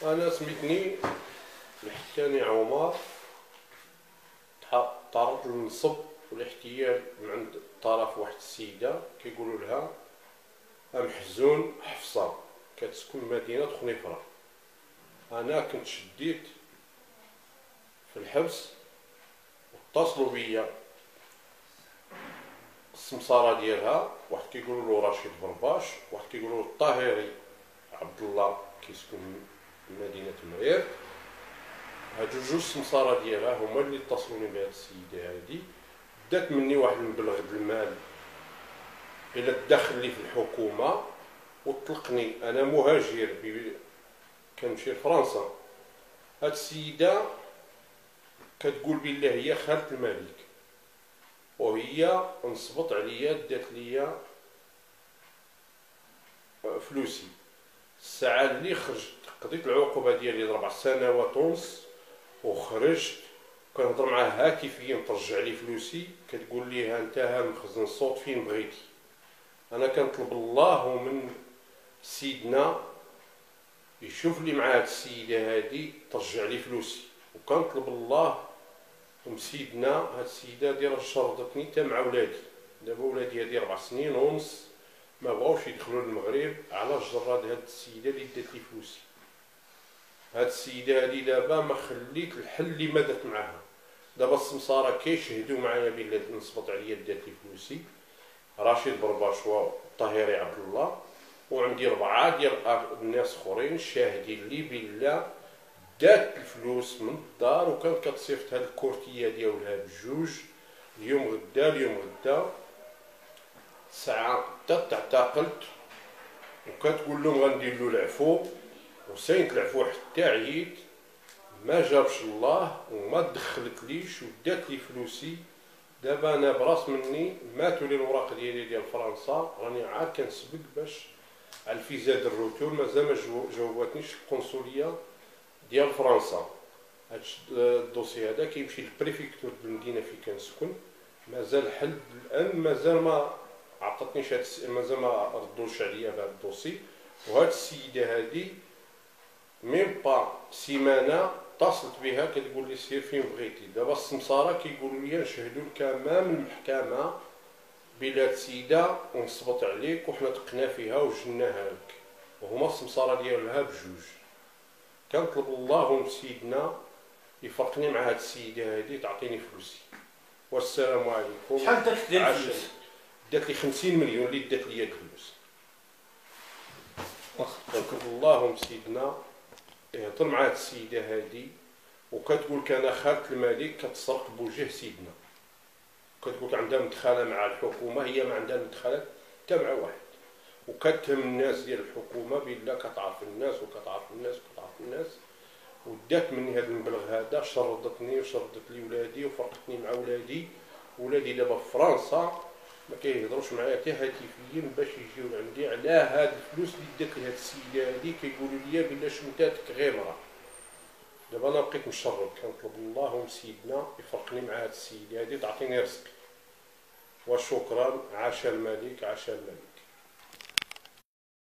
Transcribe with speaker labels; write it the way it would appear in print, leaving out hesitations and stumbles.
Speaker 1: انا سميتني الحكاني عمر. تعرضت للنصب والاحتيال من عند طرف واحد السيدة كيقولوا لها ام حزون حفصة كتسكن مدينة خنيفرة. انا كنت شديت في الحبس واتصلوا بيا السمسارة ديالها، واحد كيقولوا له رشيد برباش، واحد كيقولوا له الطاهري عبد الله كيسكن مدينة مرير. هادو جوج السمسارة ديالها هما اللي اتصلوني بهاد السيدة هادي، دات مني واحد المبلغ د المال الى الدخل لي في الحكومة وطلقني. انا مهاجر كنمشي لفرنسا. هاد السيدة كتقول بالله هي خالة الملك، وهي نصبت عليا دات ليا فلوسي. الساعة اللي خرجت قضيت العقوبة ديالي 4 سنوات ونص وخرجت، كنهضر معاها هاتفيا ترجع لي فلوسي، كتقول لي ها انت ها مخزن الصوت فين بغيتي. انا كنطلب الله من سيدنا يشوف لي مع هاد السيدة هادي ترجع لي فلوسي، وكنطلب الله من سيدنا هاد السيدة هادي راه شردتني حتى مع ولادي. دابا ولادي هادي 4 سنين ونص ما بغاوش يدخلوا للمغرب على جراد هاد السيدة اللي دات لي فلوسي. هاد السيدة هادي دابا ما خليت الحل اللي ما دات معاها. دابا السمسارة كيشهدوا معايا بلي نصبت عليا دات لي فلوسي، رشيد برباش والطاهري عبد الله، وعندي 4 ديال الناس اخرين شاهدين لي بلا دات الفلوس من الدار، وكانت كتصيفط هاد الكورتيه ديالها بجوج اليوم غدا اليوم غدا. ساعه حتى تعتقلت وكتقول لهم غندير له العفو، وسينت العفو حتى عييت ما جابش الله وما دخلت ليش ودات لي فلوسي. دابا انا براس مني ماتوا لي الوراق ديالي ديال فرنسا، راني عاد كنسبق باش على الفيزا ديال الروتور، مازال ما جاوبتنيش القنصليه ديال فرنسا. هاد الدوسي هذا كيمشي للبريفيكتور بالمدينه فين كنسكن، مازال حل الان مازال ما عطاتنيش مازال ما ردوش عليا بهذا الدوسي. وهاد السيده هادي ميم با سيمانه اتصلت بها كتقول لي سير فين بغيتي. دابا السمساره كيقولوا لي نشهدوا لك امام المحكمه بلا السيده ونصبت عليك وحنا دقنا فيها وجناها لك، وهما السمساره ديالها بجوج. كنطلب الله من سيدنا يفرقني مع هاد السيده هادي تعطيني فلوسي. والسلام عليكم.
Speaker 2: شحال دات ديال الفلوس؟
Speaker 1: دات لي 50 مليون اللي دات لي الفلوس. كنطلب الله من سيدنا يهضر مع هاد السيده هادي، وكتقول انا خالة الملك كتصرف بوجه سيدنا، كتقول عندها مدخله مع الحكومه، هي ما عندها مدخلات حتى مع واحد، وكتهم الناس ديال الحكومه بلا كتعرف الناس وكتعرف الناس وكتعرف الناس. ودات مني هذا المبلغ هذا، شردتني وشردت لي ولادي وفرقتني مع ولادي. ولادي دابا في فرنسا ما كيهضروش معايا حتى هاتفيا باش يجيو عندي على هاد الفلوس اللي دات لي هاد السيده هادي. كيقولوا لي بلا شمتاتك غير مرة. دابا انا بقيت مشرد، كنطلب الله من سيدنا يفرقني مع هاد السيده هادي تعطيني رزقي. وشكرا. عاش الملك عاش الملك.